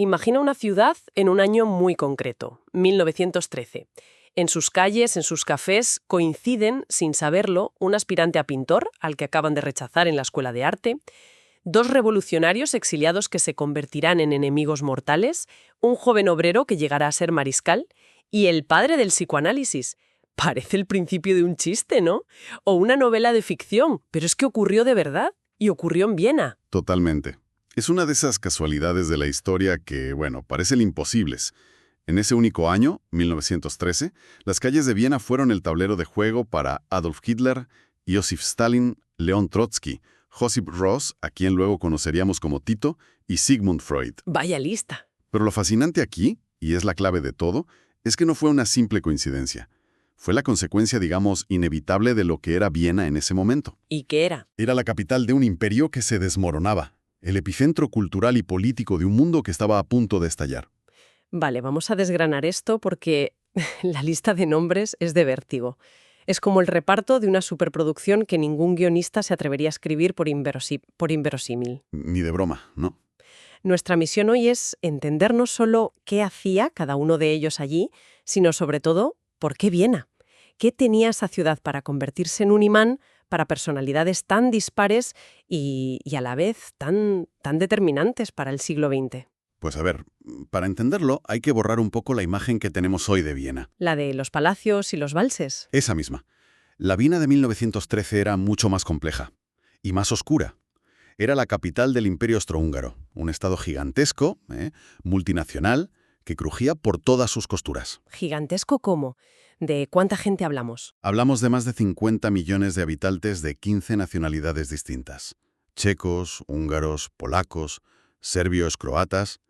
Imagina una ciudad en un año muy concreto, 1913. En sus calles, en sus cafés, coinciden, sin saberlo, un aspirante a pintor, al que acaban de rechazar en la escuela de arte, dos revolucionarios exiliados que se convertirán en enemigos mortales, un joven obrero que llegará a ser mariscal, y el padre del psicoanálisis. Parece el principio de un chiste, ¿no? O una novela de ficción, pero es que ocurrió de verdad, y ocurrió en Viena. Totalmente. Es una de esas casualidades de la historia que, bueno, parecen imposibles. En ese único año, 1913, las calles de Viena fueron el tablero de juego para Adolf Hitler, Joseph Stalin, León Trotsky, Josip Broz, a quien luego conoceríamos como Tito, y Sigmund Freud. Vaya lista. Pero lo fascinante aquí, y es la clave de todo, es que no fue una simple coincidencia. Fue la consecuencia, digamos, inevitable de lo que era Viena en ese momento. ¿Y qué era? Era la capital de un imperio que se desmoronaba, el epicentro cultural y político de un mundo que estaba a punto de estallar. Vale, vamos a desgranar esto porque la lista de nombres es de vértigo. Es como el reparto de una superproducción que ningún guionista se atrevería a escribir por inverosímil. Ni de broma, ¿no? Nuestra misión hoy es entender no solo qué hacía cada uno de ellos allí, sino sobre todo por qué Viena. ¿Qué tenía esa ciudad para convertirse en un imán para personalidades tan dispares y a la vez tan determinantes para el siglo XX? Pues a ver, para entenderlo hay que borrar un poco la imagen que tenemos hoy de Viena. La de los palacios y los valses. Esa misma. La Viena de 1913 era mucho más compleja y más oscura. Era la capital del Imperio Austrohúngaro, un estado gigantesco, multinacional, que crujía por todas sus costuras. ¿Gigantesco cómo? ¿De cuánta gente hablamos? Hablamos de más de 50 millones de habitantes de 15 nacionalidades distintas. Checos, húngaros, polacos, serbios, croatas,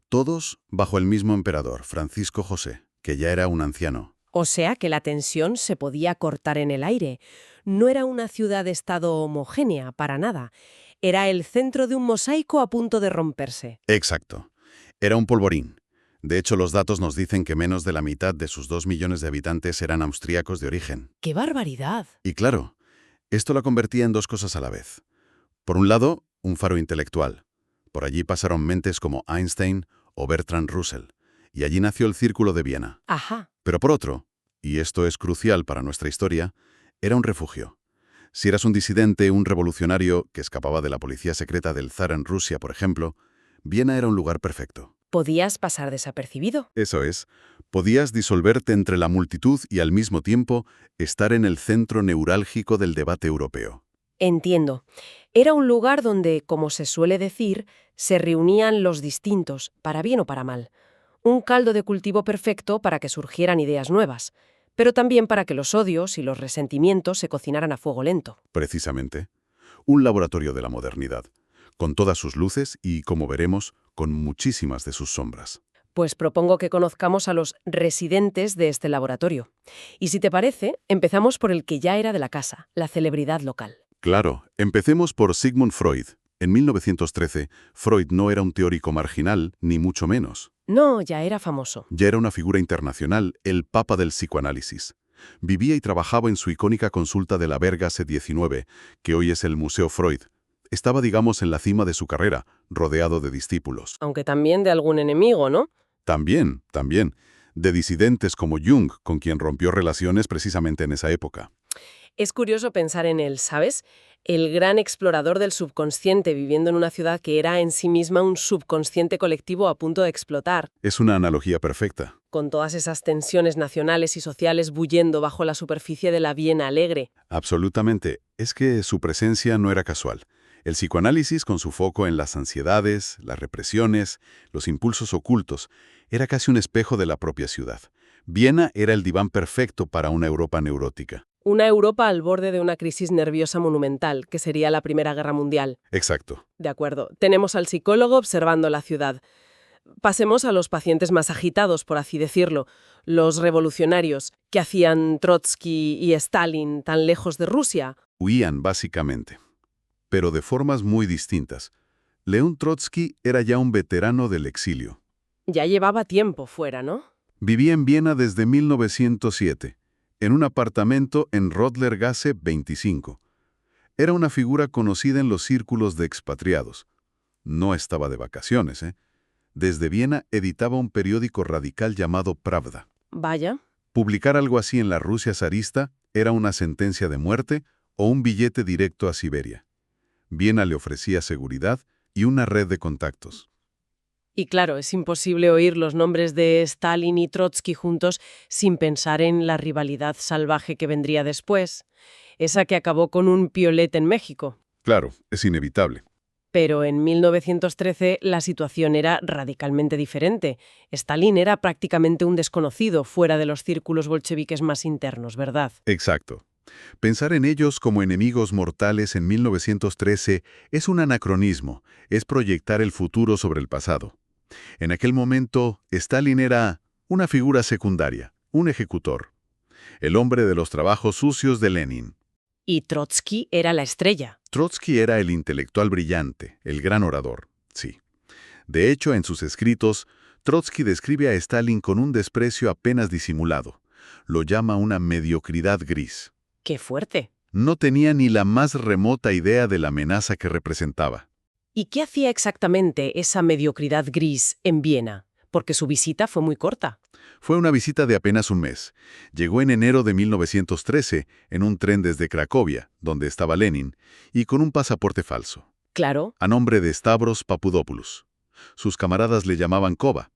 todos bajo el mismo emperador, Francisco José, que ya era un anciano. O sea que la tensión se podía cortar en el aire. No era una ciudad-estado homogénea, para nada. Era el centro de un mosaico a punto de romperse. Exacto. Era un polvorín. De hecho, los datos nos dicen que menos de la mitad de sus 2 millones de habitantes eran austríacos de origen. ¡Qué barbaridad! Y claro, esto la convertía en dos cosas a la vez. Por un lado, un faro intelectual. Por allí pasaron mentes como Einstein o Bertrand Russell, y allí nació el Círculo de Viena. Ajá. Pero por otro, y esto es crucial para nuestra historia, era un refugio. Si eras un disidente, un revolucionario que escapaba de la policía secreta del zar en Rusia, por ejemplo, Viena era un lugar perfecto. ¿Podías pasar desapercibido? Eso es, podías disolverte entre la multitud y al mismo tiempo estar en el centro neurálgico del debate europeo. Entiendo. Era un lugar donde, como se suele decir, se reunían los distintos, para bien o para mal. Un caldo de cultivo perfecto para que surgieran ideas nuevas, pero también para que los odios y los resentimientos se cocinaran a fuego lento. Precisamente, un laboratorio de la modernidad, con todas sus luces y, como veremos, con muchísimas de sus sombras. Pues propongo que conozcamos a los residentes de este laboratorio. Y si te parece, empezamos por el que ya era de la casa, la celebridad local. Claro, empecemos por Sigmund Freud. En 1913, Freud no era un teórico marginal, ni mucho menos. No, ya era famoso. Ya era una figura internacional, el papa del psicoanálisis. Vivía y trabajaba en su icónica consulta de la Berggasse 19, que hoy es el Museo Freud. Estaba, digamos, en la cima de su carrera, rodeado de discípulos. Aunque también de algún enemigo, ¿no? También, de disidentes como Jung, con quien rompió relaciones precisamente en esa época. Es curioso pensar en él, ¿sabes? El gran explorador del subconsciente viviendo en una ciudad que era en sí misma un subconsciente colectivo a punto de explotar, Es una analogía perfecta. con todas esas tensiones nacionales y sociales bullendo bajo la superficie de la Viena alegre. Absolutamente. Es que su presencia no era casual. El psicoanálisis, con su foco en las ansiedades, las represiones, los impulsos ocultos, era casi un espejo de la propia ciudad. Viena era el diván perfecto para una Europa neurótica. Una Europa al borde de una crisis nerviosa monumental, que sería la Primera Guerra Mundial. Exacto. De acuerdo, tenemos al psicólogo observando la ciudad. Pasemos a los pacientes más agitados, por así decirlo, los revolucionarios, que hacían Trotsky y Stalin tan lejos de Rusia. Huían, básicamente. Pero de formas muy distintas. León Trotsky era ya un veterano del exilio. Ya llevaba tiempo fuera, ¿no? Vivía en Viena desde 1907, en un apartamento en Rodlergasse 25. Era una figura conocida en los círculos de expatriados. No estaba de vacaciones, desde Viena editaba un periódico radical llamado Pravda. Vaya. Publicar algo así en la Rusia zarista era una sentencia de muerte o un billete directo a Siberia. Viena le ofrecía seguridad y una red de contactos. Y claro, es imposible oír los nombres de Stalin y Trotsky juntos sin pensar en la rivalidad salvaje que vendría después, esa que acabó con un Piolet en México. Claro, es inevitable. Pero en 1913 la situación era radicalmente diferente. Stalin era prácticamente un desconocido fuera de los círculos bolcheviques más internos, ¿verdad? Exacto. Pensar en ellos como enemigos mortales en 1913 es un anacronismo, es proyectar el futuro sobre el pasado. En aquel momento, Stalin era una figura secundaria, un ejecutor, el hombre de los trabajos sucios de Lenin. Y Trotsky era la estrella. Trotsky era el intelectual brillante, el gran orador, sí. De hecho, en sus escritos, Trotsky describe a Stalin con un desprecio apenas disimulado. Lo llama una mediocridad gris. ¡Qué fuerte! No tenía ni la más remota idea de la amenaza que representaba. ¿Y qué hacía exactamente esa mediocridad gris en Viena? Porque su visita fue muy corta. Fue una visita de apenas un mes. Llegó en enero de 1913 en un tren desde Cracovia, donde estaba Lenin, y con un pasaporte falso, Claro. a nombre de Stavros Papadopoulos. Sus camaradas le llamaban Kova.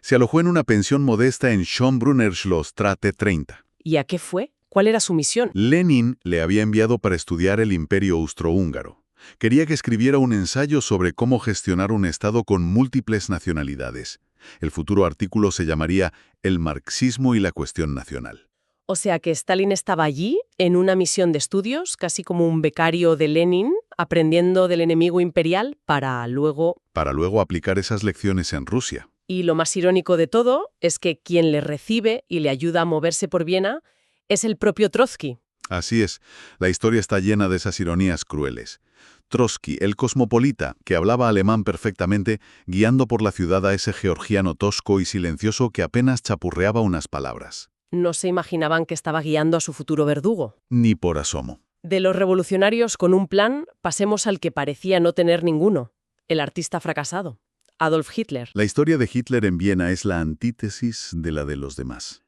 Se alojó en una pensión modesta en Schönbrunnerschlossstraße 30. ¿Y a qué fue? ¿Cuál era su misión? Lenin le había enviado para estudiar el imperio austrohúngaro. Quería que escribiera un ensayo sobre cómo gestionar un Estado con múltiples nacionalidades. El futuro artículo se llamaría El marxismo y la cuestión nacional. O sea que Stalin estaba allí, en una misión de estudios, casi como un becario de Lenin, aprendiendo del enemigo imperial para luego... Para luego aplicar esas lecciones en Rusia. Y lo más irónico de todo es que quien le recibe y le ayuda a moverse por Viena es el propio Trotsky. Así es, la historia está llena de esas ironías crueles. Trotsky, el cosmopolita, que hablaba alemán perfectamente, guiando por la ciudad a ese georgiano tosco y silencioso que apenas chapurreaba unas palabras. No se imaginaban que estaba guiando a su futuro verdugo. Ni por asomo. De los revolucionarios con un plan, pasemos al que parecía no tener ninguno, el artista fracasado, Adolf Hitler. La historia de Hitler en Viena es la antítesis de la de los demás.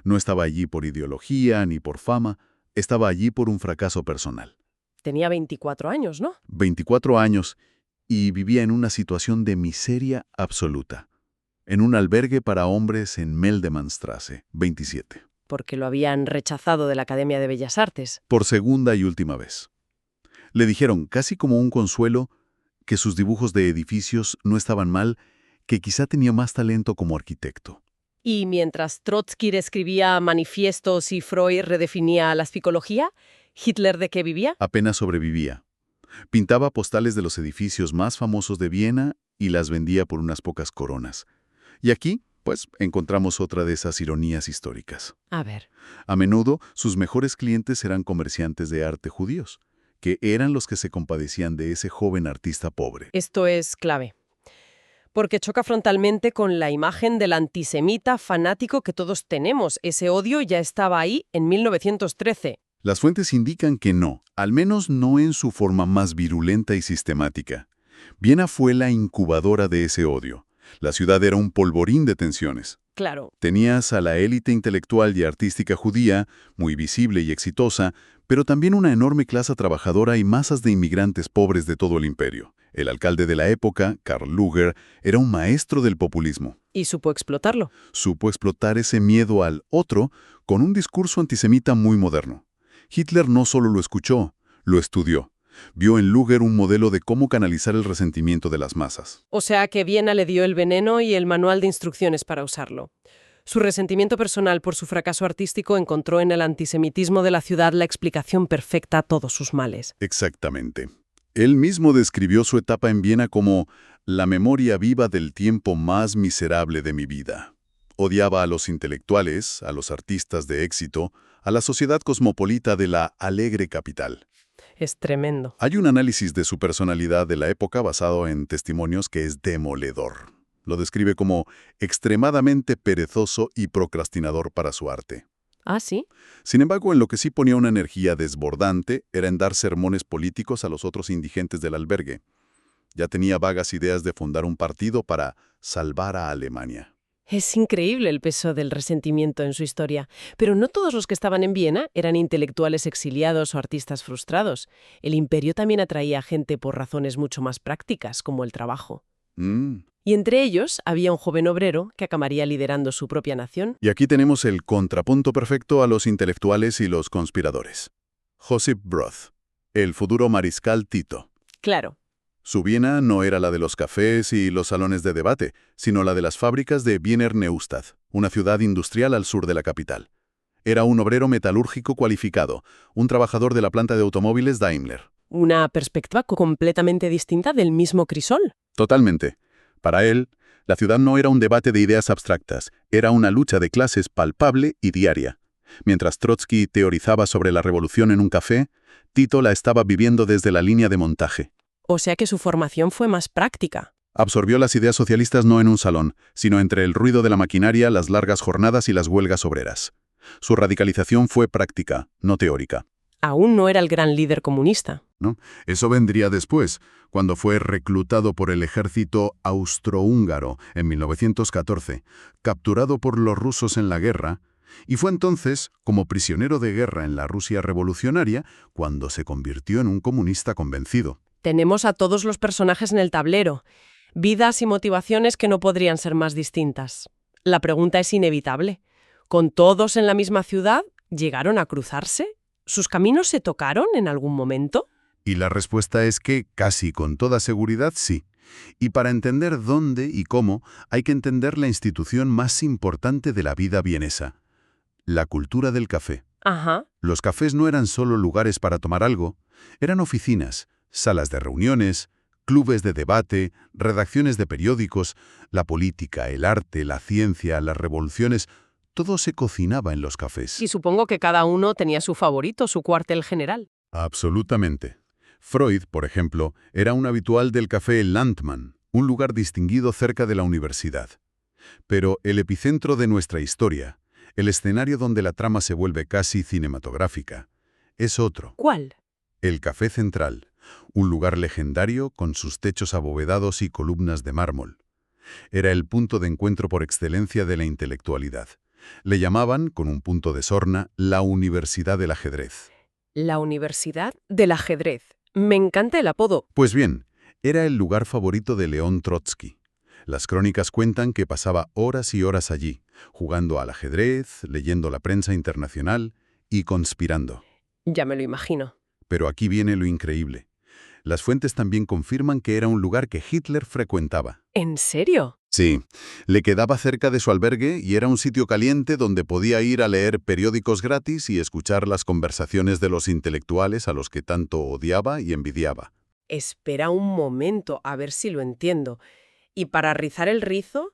No estaba allí por ideología ni por fama, estaba allí por un fracaso personal. Tenía 24 años, ¿no? 24 años y vivía en una situación de miseria absoluta. En un albergue para hombres en Meldemannstraße, 27. Porque lo habían rechazado de la Academia de Bellas Artes. Por segunda y última vez. Le dijeron, casi como un consuelo, que sus dibujos de edificios no estaban mal, que quizá tenía más talento como arquitecto. Y mientras Trotsky escribía manifiestos y Freud redefinía la psicología, ¿Hitler de qué vivía? Apenas sobrevivía. Pintaba postales de los edificios más famosos de Viena y las vendía por unas pocas coronas. Y aquí, pues, encontramos otra de esas ironías históricas. A ver. A menudo, sus mejores clientes eran comerciantes de arte judíos, que eran los que se compadecían de ese joven artista pobre. Esto es clave. Porque choca frontalmente con la imagen del antisemita fanático que todos tenemos. Ese odio ya estaba ahí en 1913. Las fuentes indican que no, al menos no en su forma más virulenta y sistemática. Viena fue la incubadora de ese odio. La ciudad era un polvorín de tensiones. Claro. Tenías a la élite intelectual y artística judía, muy visible y exitosa, pero también una enorme clase trabajadora y masas de inmigrantes pobres de todo el imperio. El alcalde de la época, Karl Lueger, era un maestro del populismo. Y supo explotarlo. Supo explotar ese miedo al otro con un discurso antisemita muy moderno. Hitler no solo lo escuchó, lo estudió. Vio en Lueger un modelo de cómo canalizar el resentimiento de las masas. O sea que Viena le dio el veneno y el manual de instrucciones para usarlo. Su resentimiento personal por su fracaso artístico encontró en el antisemitismo de la ciudad la explicación perfecta a todos sus males. Exactamente. Él mismo describió su etapa en Viena como la memoria viva del tiempo más miserable de mi vida. Odiaba a los intelectuales, a los artistas de éxito, a la sociedad cosmopolita de la alegre capital. Es tremendo. Hay un análisis de su personalidad de la época basado en testimonios que es demoledor. Lo describe como extremadamente perezoso y procrastinador para su arte. ¿Ah, sí? Sin embargo, en lo que sí ponía una energía desbordante era en dar sermones políticos a los otros indigentes del albergue. Ya tenía vagas ideas de fundar un partido para salvar a Alemania. Es increíble el peso del resentimiento en su historia, pero no todos los que estaban en Viena eran intelectuales exiliados o artistas frustrados. El imperio también atraía a gente por razones mucho más prácticas, como el trabajo. Mm. Y entre ellos había un joven obrero que acabaría liderando su propia nación. Y aquí tenemos el contrapunto perfecto a los intelectuales y los conspiradores. Josip Broz, el futuro mariscal Tito. Claro. Su Viena no era la de los cafés y los salones de debate, sino la de las fábricas de Wiener Neustadt, una ciudad industrial al sur de la capital. Era un obrero metalúrgico cualificado, un trabajador de la planta de automóviles Daimler. Una perspectiva completamente distinta del mismo crisol. Totalmente. Para él, la ciudad no era un debate de ideas abstractas, era una lucha de clases palpable y diaria. Mientras Trotsky teorizaba sobre la revolución en un café, Tito la estaba viviendo desde la línea de montaje. O sea que su formación fue más práctica. Absorbió las ideas socialistas no en un salón, sino entre el ruido de la maquinaria, las largas jornadas y las huelgas obreras. Su radicalización fue práctica, no teórica. Aún no era el gran líder comunista. ¿No? Eso vendría después, cuando fue reclutado por el ejército austrohúngaro en 1914, capturado por los rusos en la guerra, y fue entonces, como prisionero de guerra en la Rusia revolucionaria, cuando se convirtió en un comunista convencido. Tenemos a todos los personajes en el tablero, vidas y motivaciones que no podrían ser más distintas. La pregunta es inevitable. ¿Con todos en la misma ciudad, llegaron a cruzarse? ¿Sus caminos se tocaron en algún momento? Y la respuesta es que, casi con toda seguridad, sí. Y para entender dónde y cómo, hay que entender la institución más importante de la vida vienesa: la cultura del café. Ajá. Los cafés no eran solo lugares para tomar algo, eran oficinas, salas de reuniones, clubes de debate, redacciones de periódicos, la política, el arte, la ciencia, las revoluciones, todo se cocinaba en los cafés. Y supongo que cada uno tenía su favorito, su cuartel general. Absolutamente. Freud, por ejemplo, era un habitual del café Landmann, un lugar distinguido cerca de la universidad. Pero el epicentro de nuestra historia, el escenario donde la trama se vuelve casi cinematográfica, es otro. ¿Cuál? El Café Central, un lugar legendario con sus techos abovedados y columnas de mármol. Era el punto de encuentro por excelencia de la intelectualidad. Le llamaban, con un punto de sorna, la Universidad del Ajedrez. La Universidad del Ajedrez. Me encanta el apodo. Pues bien, era el lugar favorito de León Trotsky. Las crónicas cuentan que pasaba horas y horas allí, jugando al ajedrez, leyendo la prensa internacional y conspirando. Ya me lo imagino. Pero aquí viene lo increíble. Las fuentes también confirman que era un lugar que Hitler frecuentaba. ¿En serio? Sí, le quedaba cerca de su albergue y era un sitio caliente donde podía ir a leer periódicos gratis y escuchar las conversaciones de los intelectuales a los que tanto odiaba y envidiaba. Espera un momento, a ver si lo entiendo. Y para rizar el rizo,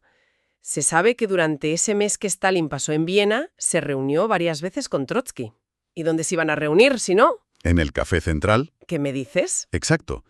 se sabe que durante ese mes que Stalin pasó en Viena, se reunió varias veces con Trotsky. ¿Y dónde se iban a reunir, si no? ¿En el Café Central? ¿Qué me dices? Exacto.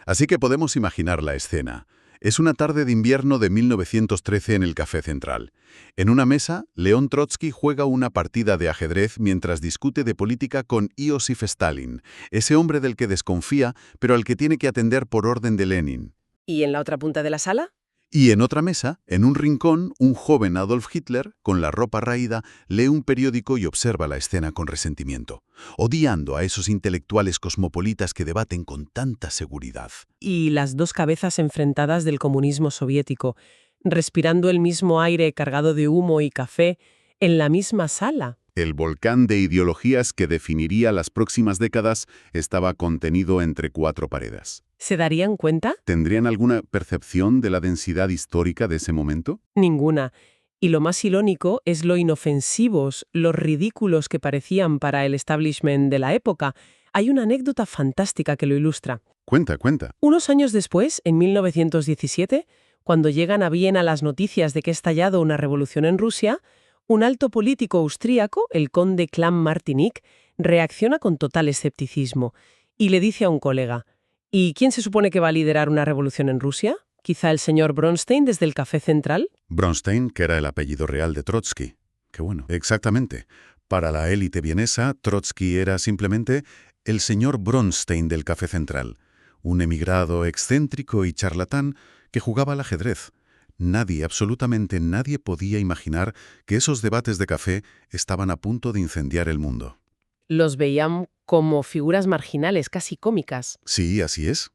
Así que podemos imaginar la escena. Es una tarde de invierno de 1913 en el Café Central. En una mesa, León Trotsky juega una partida de ajedrez mientras discute de política con Iosif Stalin, ese hombre del que desconfía, pero al que tiene que atender por orden de Lenin. ¿Y en la otra punta de la sala? Y en otra mesa, en un rincón, un joven Adolf Hitler, con la ropa raída, lee un periódico y observa la escena con resentimiento, odiando a esos intelectuales cosmopolitas que debaten con tanta seguridad. Y las dos cabezas enfrentadas del comunismo soviético, respirando el mismo aire cargado de humo y café, en la misma sala. El volcán de ideologías que definiría las próximas décadas estaba contenido entre cuatro paredes. ¿Se darían cuenta? ¿Tendrían alguna percepción de la densidad histórica de ese momento? Ninguna. Y lo más irónico es lo inofensivos, los ridículos que parecían para el establishment de la época. Hay una anécdota fantástica que lo ilustra. Cuenta. Unos años después, en 1917, cuando llegan a Viena las noticias de que ha estallado una revolución en Rusia, un alto político austríaco, el conde Clam-Martinic, reacciona con total escepticismo y le dice a un colega: ¿y quién se supone que va a liderar una revolución en Rusia? ¿Quizá el señor Bronstein desde el Café Central? Bronstein, que era el apellido real de Trotsky. Qué bueno. Exactamente. Para la élite vienesa, Trotsky era simplemente el señor Bronstein del Café Central, un emigrado excéntrico y charlatán que jugaba al ajedrez. Nadie, absolutamente nadie podía imaginar que esos debates de café estaban a punto de incendiar el mundo. Los veían como figuras marginales, casi cómicas. Sí, así es.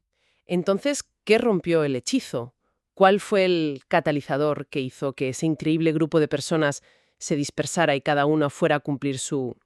Entonces, ¿qué rompió el hechizo? ¿Cuál fue el catalizador que hizo que ese increíble grupo de personas se dispersara y cada uno fuera a cumplir su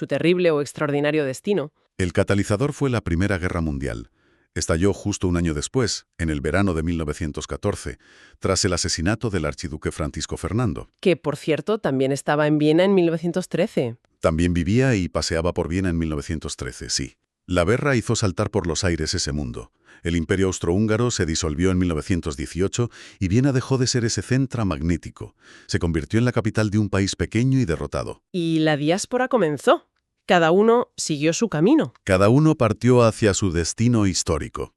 terrible o extraordinario destino? El catalizador fue la Primera Guerra Mundial. Estalló justo un año después, en el verano de 1914, tras el asesinato del archiduque Francisco Fernando. Que, por cierto, también estaba en Viena en 1913. También vivía y paseaba por Viena en 1913, sí. La guerra hizo saltar por los aires ese mundo. El Imperio Austrohúngaro se disolvió en 1918 y Viena dejó de ser ese centro magnético. Se convirtió en la capital de un país pequeño y derrotado. Y la diáspora comenzó. Cada uno siguió su camino. Cada uno partió hacia su destino histórico.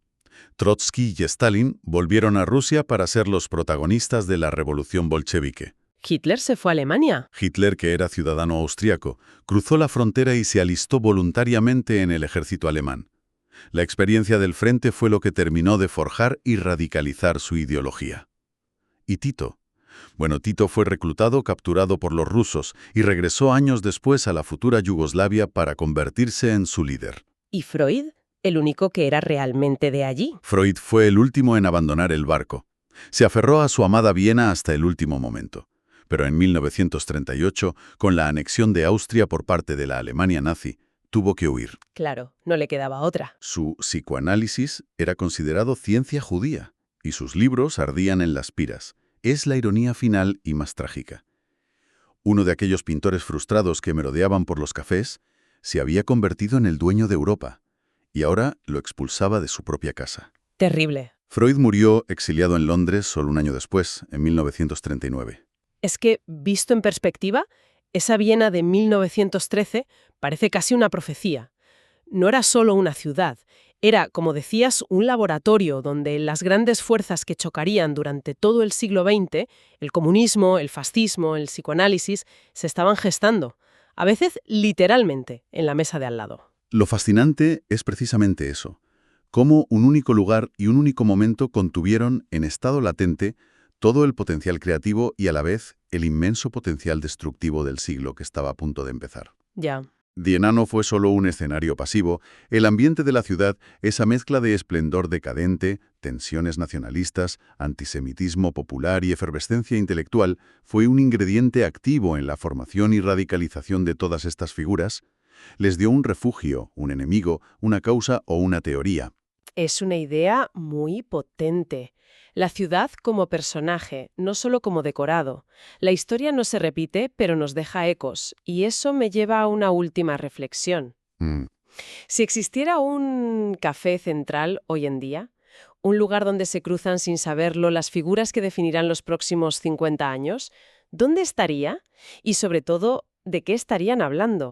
Trotsky y Stalin volvieron a Rusia para ser los protagonistas de la revolución bolchevique. Hitler se fue a Alemania. Hitler, que era ciudadano austriaco, cruzó la frontera y se alistó voluntariamente en el ejército alemán. La experiencia del frente fue lo que terminó de forjar y radicalizar su ideología. ¿Y Tito? Bueno, Tito fue reclutado, capturado por los rusos y regresó años después a la futura Yugoslavia para convertirse en su líder. ¿Y Freud? El único que era realmente de allí. Freud fue el último en abandonar el barco. Se aferró a su amada Viena hasta el último momento. Pero en 1938, con la anexión de Austria por parte de la Alemania nazi, tuvo que huir. Claro, no le quedaba otra. Su psicoanálisis era considerado ciencia judía, y sus libros ardían en las piras. Es la ironía final y más trágica. Uno de aquellos pintores frustrados que merodeaban por los cafés se había convertido en el dueño de Europa, y ahora lo expulsaba de su propia casa. Terrible. Freud murió exiliado en Londres solo un año después, en 1939. Es que, visto en perspectiva, esa Viena de 1913 parece casi una profecía. No era solo una ciudad, era, como decías, un laboratorio donde las grandes fuerzas que chocarían durante todo el siglo XX, el comunismo, el fascismo, el psicoanálisis, se estaban gestando, a veces literalmente, en la mesa de al lado. Lo fascinante es precisamente eso, cómo un único lugar y un único momento contuvieron en estado latente todo el potencial creativo y a la vez el inmenso potencial destructivo del siglo que estaba a punto de empezar. Ya. Viena no fue solo un escenario pasivo, el ambiente de la ciudad, esa mezcla de esplendor decadente, tensiones nacionalistas, antisemitismo popular y efervescencia intelectual, fue un ingrediente activo en la formación y radicalización de todas estas figuras. Les dio un refugio, un enemigo, una causa o una teoría. Es una idea muy potente. La ciudad como personaje, no solo como decorado. La historia no se repite, pero nos deja ecos, y eso me lleva a una última reflexión. Si existiera un café central hoy en día, un lugar donde se cruzan sin saberlo las figuras que definirán los próximos 50 años, ¿dónde estaría? Y sobre todo, ¿de qué estarían hablando?